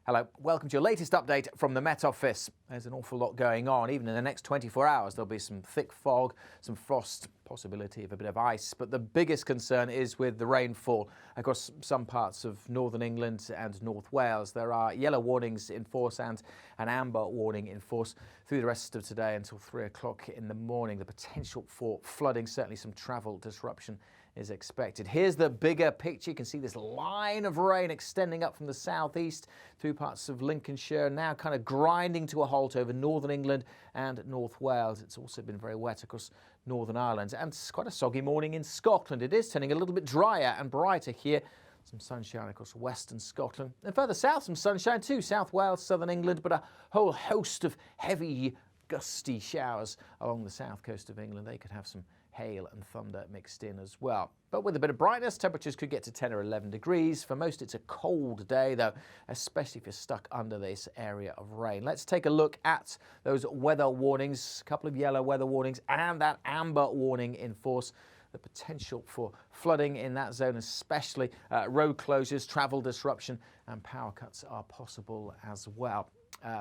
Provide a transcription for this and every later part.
Hello, welcome to your latest update from the Met Office. There's an awful lot going on. Even in the next 24 hours, there'll be some thick fog, some frost, possibility of a bit of ice. But the biggest concern is with the rainfall across some parts of northern England and North Wales. There are yellow warnings in force and an amber warning in force through the rest of today until 3 o'clock in the morning. The potential for flooding, certainly some travel disruption is expected. Here's the bigger picture. You can see this line of rain extending up from the southeast through parts of Lincolnshire, now kind of grinding to a halt over northern England and North Wales. It's also been very wet across Northern Ireland, and it's quite a soggy morning in Scotland. It is turning a little bit drier and brighter here. Some sunshine across western Scotland, and further south some sunshine too, South Wales, southern England, but a whole host of heavy gusty showers along the south coast of England. They could have some hail and thunder mixed in as well. But with a bit of brightness, temperatures could get to 10 or 11 degrees. For most, it's a cold day, though, especially if you're stuck under this area of rain. Let's take a look at those weather warnings, a couple of yellow weather warnings and that amber warning in force. The potential for flooding in that zone, especially road closures, travel disruption and power cuts are possible as well.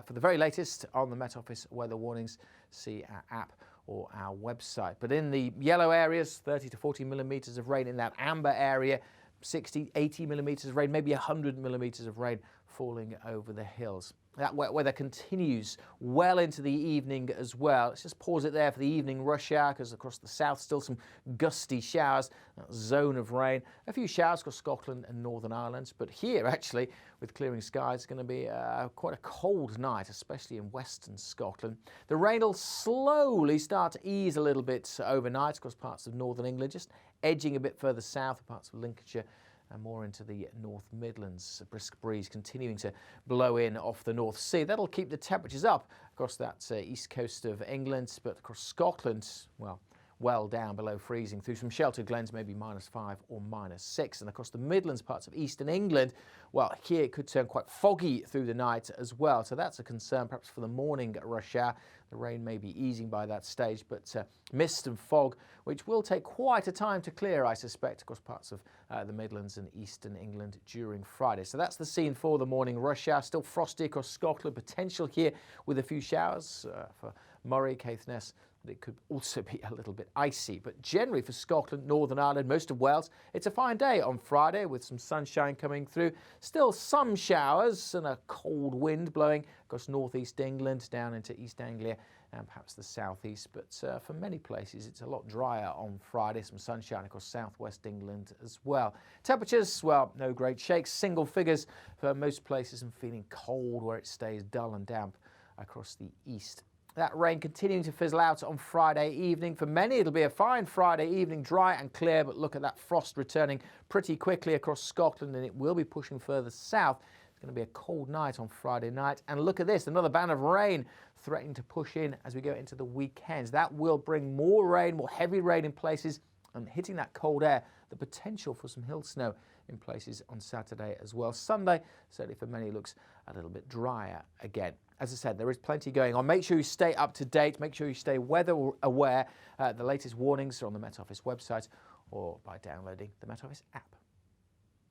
For the very latest on the Met Office weather warnings, see our app or our website. But in the yellow areas, 30 to 40 millimetres of rain. In that amber area, 60, 80 millimetres of rain, maybe 100 millimetres of rain falling over the hills. That wet weather continues well into the evening as well. Let's just pause it there for the evening rush hour, because across the south still some gusty showers, that zone of rain. A few showers across Scotland and Northern Ireland, but here actually with clearing skies it's going to be quite a cold night, especially in western Scotland. The rain will slowly start to ease a little bit overnight across parts of northern England, just edging a bit further south, parts of Lincolnshire and more into the North Midlands. A brisk breeze continuing to blow in off the North Sea. That'll keep the temperatures up across that east coast of England, but across Scotland, well down below freezing through some sheltered glens, maybe -5 or -6. And across the Midlands, parts of eastern England, well, here it could turn quite foggy through the night as well. So that's a concern perhaps for the morning rush hour. The rain may be easing by that stage, but mist and fog, which will take quite a time to clear, I suspect, across parts of the Midlands and eastern England during Friday. So that's the scene for the morning rush hour. Still frosty across Scotland, potential here with a few showers for Moray, Caithness. But it could also be a little bit icy. But generally for Scotland, Northern Ireland, most of Wales, it's a fine day on Friday with some sunshine coming through. Still some showers and a cold wind blowing across northeast England, down into East Anglia and perhaps the southeast. But for many places, it's a lot drier on Friday. Some sunshine across southwest England as well. Temperatures, well, no great shakes. Single figures for most places and feeling cold where it stays dull and damp across the east. That rain continuing to fizzle out on Friday evening. For many, it'll be a fine Friday evening, dry and clear, but look at that frost returning pretty quickly across Scotland, and it will be pushing further south. It's going to be a cold night on Friday night. And look at this, another band of rain threatening to push in as we go into the weekends. That will bring more rain, more heavy rain in places, and hitting that cold air, the potential for some hill snow in places on Saturday as well. Sunday, certainly for many, looks a little bit drier again. As I said, there is plenty going on. Make sure you stay up to date. Make sure you stay weather aware. The latest warnings are on the Met Office website or by downloading the Met Office app.